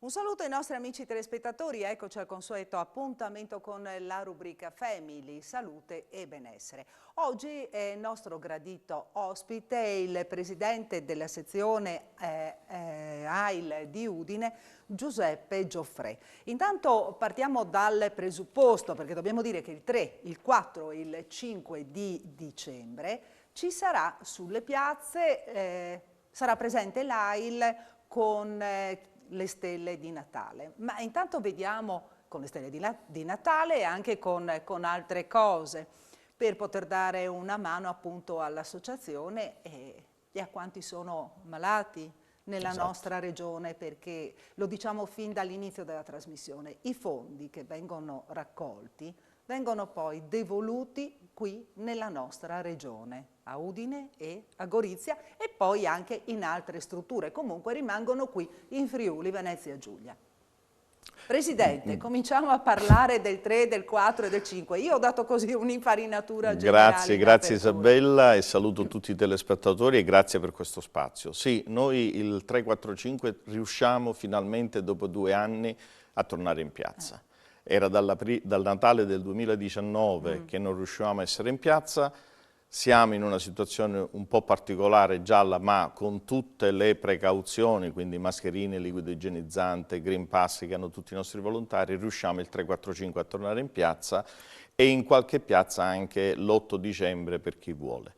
Un saluto ai nostri amici telespettatori, eccoci al consueto appuntamento con la rubrica Family, Salute e Benessere. Oggi è il nostro gradito ospite il presidente della sezione AIL di Udine, Giuseppe Gioffrè. Intanto partiamo dal presupposto, perché dobbiamo dire che il 3, il 4 e il 5 di dicembre ci sarà sulle piazze, sarà presente l'AIL con le stelle di Natale. Ma intanto vediamo con le stelle di Natale e anche con altre cose per poter dare una mano appunto all'associazione e a quanti sono malati nella nostra regione, perché lo diciamo fin dall'inizio della trasmissione, i fondi che vengono raccolti vengono poi devoluti qui nella nostra regione, a Udine e a Gorizia e poi anche in altre strutture, comunque rimangono qui in Friuli, Venezia Giulia. Presidente, cominciamo a parlare del 3, del 4 e del 5. Io ho dato così un'infarinatura generale. Grazie Isabella e saluto tutti i telespettatori e grazie per questo spazio. Sì, noi il 3, 4, 5 riusciamo finalmente dopo 2 anni a tornare in piazza. Era dal Natale del 2019 che non riuscivamo a essere in piazza, siamo in una situazione un po' particolare, gialla, ma con tutte le precauzioni, quindi mascherine, liquido igienizzante, Green Pass che hanno tutti i nostri volontari, riusciamo il 3, 4, 5 a tornare in piazza e in qualche piazza anche l'8 dicembre per chi vuole.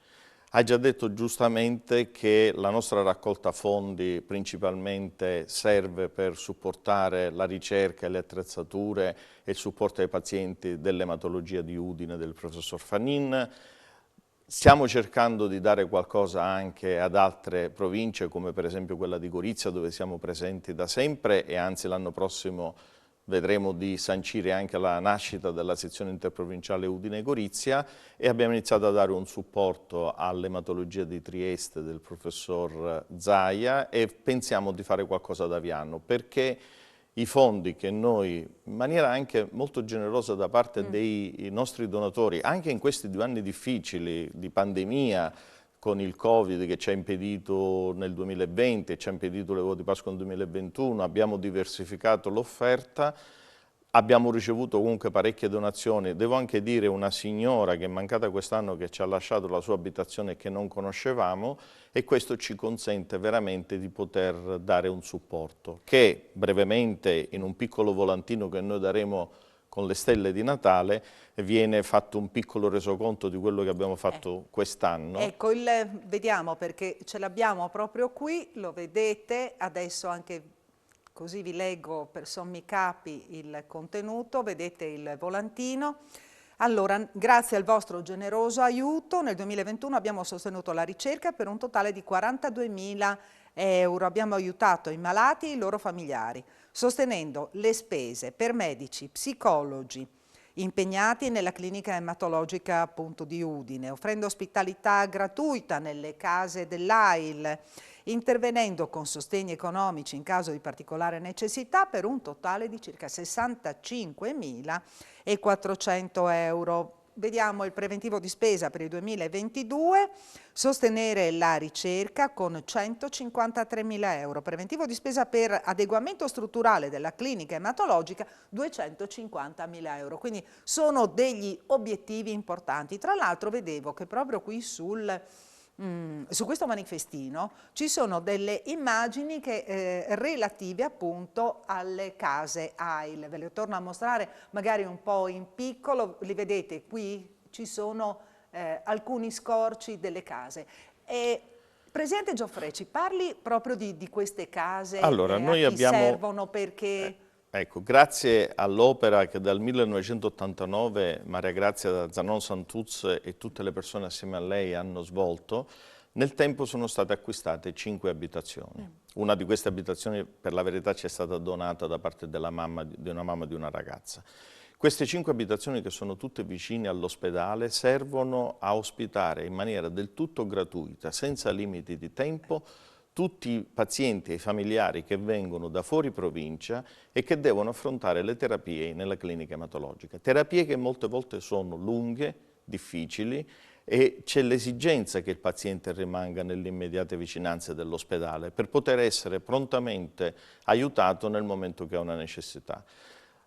Hai già detto giustamente che la nostra raccolta fondi principalmente serve per supportare la ricerca e le attrezzature e il supporto ai pazienti dell'ematologia di Udine del professor Fanin. Stiamo cercando di dare qualcosa anche ad altre province, come per esempio quella di Gorizia, dove siamo presenti da sempre e anzi l'anno prossimo vedremo di sancire anche la nascita della sezione interprovinciale Udine-Gorizia e abbiamo iniziato a dare un supporto all'ematologia di Trieste del professor Zaia e pensiamo di fare qualcosa da Aviano perché i fondi che noi, in maniera anche molto generosa da parte dei nostri donatori, anche in questi 2 anni difficili di pandemia, con il Covid che ci ha impedito nel 2020 e ci ha impedito le uova di Pasqua nel 2021, abbiamo diversificato l'offerta, abbiamo ricevuto comunque parecchie donazioni. Devo anche dire una signora che è mancata quest'anno che ci ha lasciato la sua abitazione che non conoscevamo e questo ci consente veramente di poter dare un supporto che brevemente in un piccolo volantino che noi daremo con le stelle di Natale viene fatto un piccolo resoconto di quello che abbiamo fatto quest'anno. Ecco, vediamo perché ce l'abbiamo proprio qui, lo vedete, adesso anche così vi leggo per sommi capi il contenuto, vedete il volantino. Allora, grazie al vostro generoso aiuto, nel 2021 abbiamo sostenuto la ricerca per un totale di 42.000 euro. Abbiamo aiutato i malati e i loro familiari, sostenendo le spese per medici, psicologi, impegnati nella clinica ematologica appunto di Udine, offrendo ospitalità gratuita nelle case dell'AIL, intervenendo con sostegni economici in caso di particolare necessità per un totale di circa 65.400 euro. Vediamo il preventivo di spesa per il 2022, sostenere la ricerca con 153.000 euro, preventivo di spesa per adeguamento strutturale della clinica ematologica 250.000 euro, quindi sono degli obiettivi importanti. Tra l'altro vedevo che proprio qui su questo manifestino ci sono delle immagini relative appunto alle case AIL, ve le torno a mostrare magari un po' in piccolo, li vedete qui, ci sono alcuni scorci delle case. Presidente Gioffrè, ci parli proprio di queste case, allora, noi a chi servono, perché... Ecco, grazie all'opera che dal 1989 Maria Grazia Zanon Santuz e tutte le persone assieme a lei hanno svolto, nel tempo sono state acquistate 5 abitazioni. Una di queste abitazioni, per la verità, ci è stata donata da parte della mamma di una ragazza. Queste 5 abitazioni, che sono tutte vicine all'ospedale, servono a ospitare in maniera del tutto gratuita, senza limiti di tempo, tutti i pazienti e i familiari che vengono da fuori provincia e che devono affrontare le terapie nella clinica ematologica. Terapie che molte volte sono lunghe, difficili e c'è l'esigenza che il paziente rimanga nelle immediate vicinanze dell'ospedale per poter essere prontamente aiutato nel momento che ha una necessità.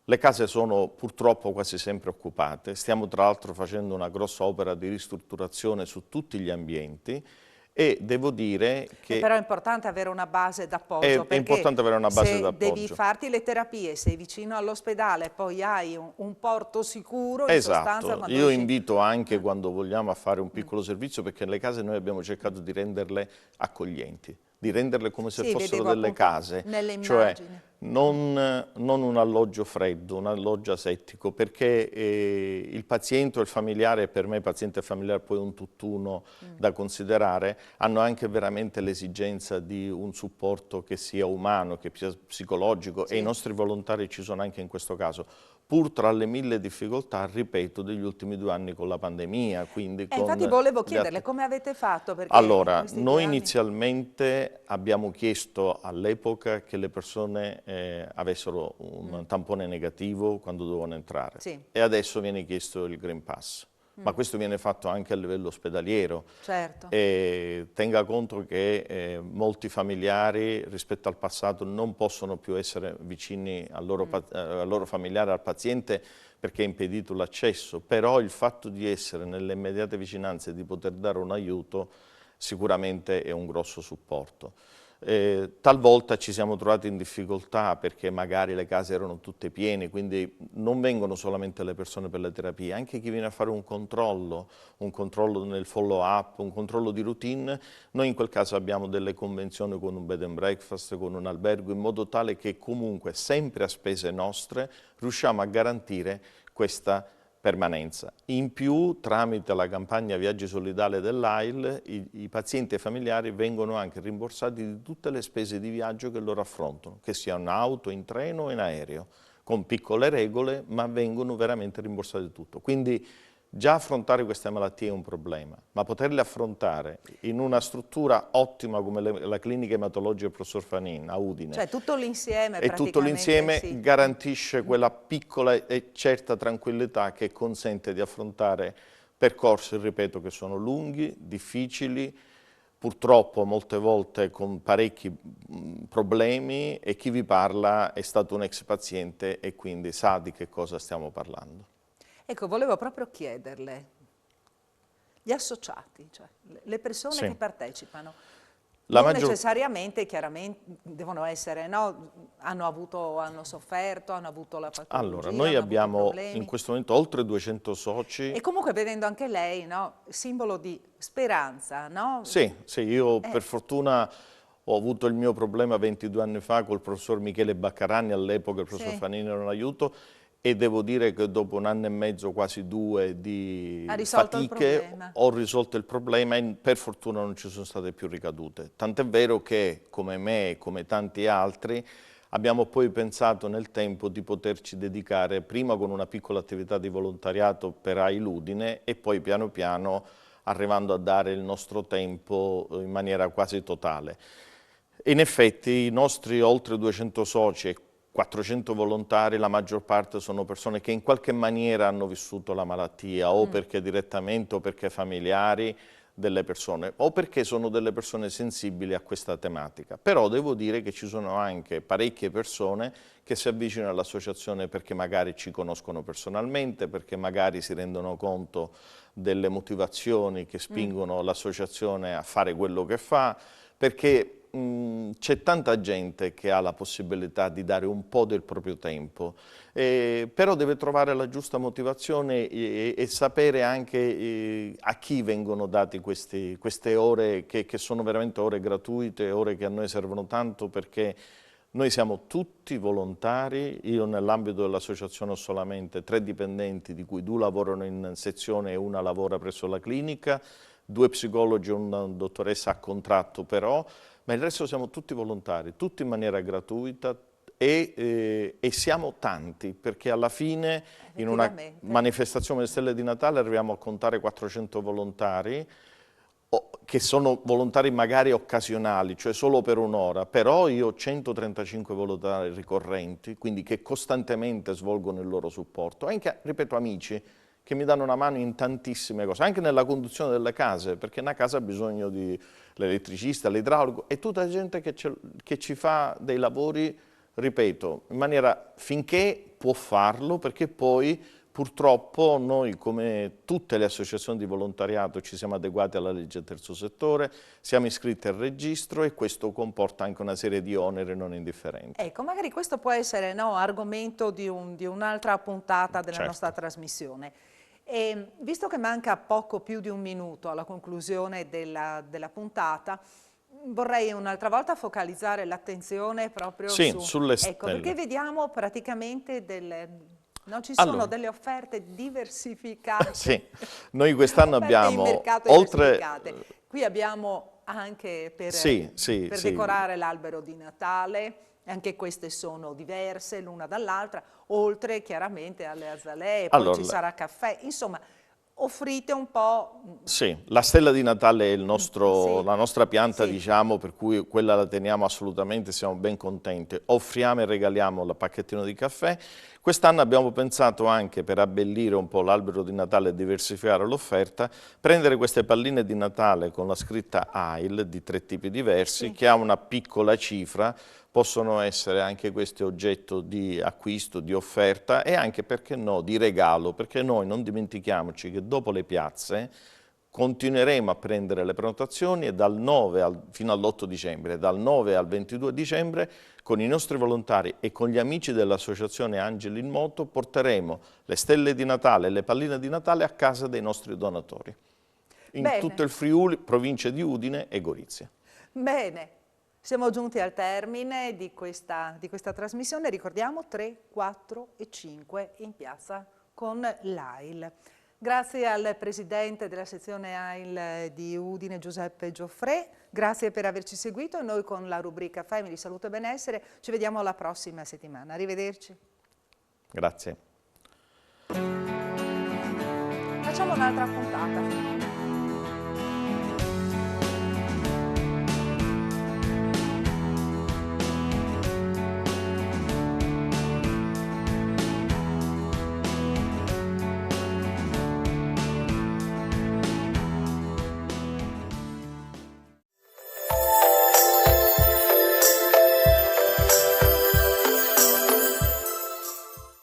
Le case sono purtroppo quasi sempre occupate, stiamo tra l'altro facendo una grossa opera di ristrutturazione su tutti gli ambienti e devo dire che però è importante avere una base d'appoggio, è importante avere una base se devi d'appoggio. farti le terapie, sei vicino all'ospedale, poi hai un porto sicuro, in sostanza. Esatto, io esci... invito anche quando vogliamo a fare un piccolo servizio, perché le case noi abbiamo cercato di renderle accoglienti, di renderle come se Sì, fossero vedevo delle case, nelle cioè immagini. non un alloggio freddo, un alloggio asettico, perché il paziente o il familiare, per me paziente e familiare poi è un tutt'uno da considerare, hanno anche veramente l'esigenza di un supporto che sia umano, che sia psicologico, Sì. e i nostri volontari ci sono anche in questo caso, pur tra le mille difficoltà, ripeto, degli ultimi 2 anni con la pandemia, quindi con Infatti volevo chiederle come avete fatto, perché in Allora, questi 2 noi anni... inizialmente abbiamo chiesto all'epoca che le persone avessero un tampone negativo quando dovevano entrare Sì. e adesso viene chiesto il Green Pass, ma questo viene fatto anche a livello ospedaliero. Certo. E tenga conto che molti familiari rispetto al passato non possono più essere vicini al loro familiare, al paziente, perché è impedito l'accesso, però il fatto di essere nelle immediate vicinanze e di poter dare un aiuto sicuramente è un grosso supporto. Talvolta ci siamo trovati in difficoltà perché magari le case erano tutte piene, quindi non vengono solamente le persone per le terapie, anche chi viene a fare un controllo nel follow up, un controllo di routine. Noi in quel caso abbiamo delle convenzioni con un bed and breakfast, con un albergo, in modo tale che comunque sempre a spese nostre riusciamo a garantire questa permanenza. In più, tramite la campagna Viaggi Solidali dell'AIL, i pazienti e familiari vengono anche rimborsati di tutte le spese di viaggio che loro affrontano, che sia in auto, in treno o in aereo, con piccole regole, ma vengono veramente rimborsati di tutto. Quindi già affrontare queste malattie è un problema, ma poterle affrontare in una struttura ottima come la clinica ematologica del professor Fanin a Udine, Cioè tutto l'insieme e tutto praticamente, l'insieme sì. garantisce quella piccola e certa tranquillità che consente di affrontare percorsi, ripeto, che sono lunghi, difficili, purtroppo molte volte con parecchi problemi, e chi vi parla è stato un ex paziente e quindi sa di che cosa stiamo parlando. Ecco, volevo proprio chiederle, gli associati, cioè le persone Sì. che partecipano, La non maggior... necessariamente, chiaramente, devono essere, no, hanno sofferto, hanno avuto la patologia, Allora, noi hanno avuto abbiamo in problemi. questo momento oltre 200 soci. E comunque vedendo anche lei, no, simbolo di speranza, no? Sì, sì, io per fortuna ho avuto il mio problema 22 anni fa col professor Michele Baccarani, all'epoca il professor Sì. Fanini era un aiuto, e devo dire che dopo 1 anno e mezzo, quasi 2, Ha di risolto il fatiche, problema. ho risolto il problema e per fortuna non ci sono state più ricadute. Tant'è vero che, come me e come tanti altri, abbiamo poi pensato nel tempo di poterci dedicare prima con una piccola attività di volontariato per AIL Udine e poi piano piano arrivando a dare il nostro tempo in maniera quasi totale. In effetti i nostri oltre 200 soci e 400 volontari, la maggior parte sono persone che in qualche maniera hanno vissuto la malattia, o perché direttamente o perché familiari delle persone, o perché sono delle persone sensibili a questa tematica. Però devo dire che ci sono anche parecchie persone che si avvicinano all'associazione perché magari ci conoscono personalmente, perché magari si rendono conto delle motivazioni che spingono l'associazione a fare quello che fa, perché c'è tanta gente che ha la possibilità di dare un po' del proprio tempo, però deve trovare la giusta motivazione e sapere anche a chi vengono date queste ore che sono veramente ore gratuite, ore che a noi servono tanto, perché noi siamo tutti volontari. Io nell'ambito dell'associazione ho solamente 3 dipendenti, di cui 2 lavorano in sezione e 1 lavora presso la clinica, 2 psicologi e una dottoressa a contratto però, ma il resto siamo tutti volontari, tutti in maniera gratuita e siamo tanti, perché alla fine in una manifestazione delle Stelle di Natale arriviamo a contare 400 volontari, che sono volontari magari occasionali, cioè solo per un'ora, però io ho 135 volontari ricorrenti, quindi che costantemente svolgono il loro supporto, anche, ripeto, amici, che mi danno una mano in tantissime cose, anche nella conduzione delle case, perché una casa ha bisogno dell'elettricista, l'idraulico e tutta la gente che ci fa dei lavori, ripeto, in maniera finché può farlo, perché poi purtroppo noi, come tutte le associazioni di volontariato, ci siamo adeguati alla legge terzo settore, siamo iscritti al registro e questo comporta anche una serie di oneri non indifferenti. Ecco, magari questo può essere, no, argomento di un'altra puntata della Certo. nostra trasmissione. E visto che manca poco più di un minuto alla conclusione della puntata, vorrei un'altra volta focalizzare l'attenzione proprio Sì, su... sulle Ecco, stelle. perché vediamo praticamente no, ci sono Allora, delle offerte diversificate. sì, noi quest'anno Offerte in abbiamo, mercato oltre... diversificate. Qui abbiamo anche per Sì. decorare l'albero di Natale, anche queste sono diverse l'una dall'altra, oltre chiaramente alle azalee, poi Allora, ci sarà caffè, insomma offrite un po'... sì, la stella di Natale è Sì, la nostra pianta, sì. diciamo, per cui quella la teniamo assolutamente, siamo ben contenti. Offriamo e regaliamo il pacchettino di caffè. Quest'anno abbiamo pensato anche, per abbellire un po' l'albero di Natale e diversificare l'offerta, prendere queste palline di Natale con la scritta AIL di 3 tipi diversi, Sì. che ha una piccola cifra, possono essere anche questi oggetto di acquisto, di offerta e anche, perché no, di regalo, perché noi non dimentichiamoci che dopo le piazze continueremo a prendere le prenotazioni e fino all'8 dicembre, dal 9 al 22 dicembre, con i nostri volontari e con gli amici dell'associazione Angeli in Moto, porteremo le stelle di Natale e le palline di Natale a casa dei nostri donatori, in tutto Bene, il Friuli, province di Udine e Gorizia. bene. Siamo giunti al termine di questa trasmissione, ricordiamo 3, 4 e 5 in piazza con l'AIL. Grazie al Presidente della sezione AIL di Udine, Giuseppe Gioffrè, grazie per averci seguito e noi con la rubrica Family, Salute e Benessere ci vediamo la prossima settimana. Arrivederci. Grazie. Facciamo un'altra puntata.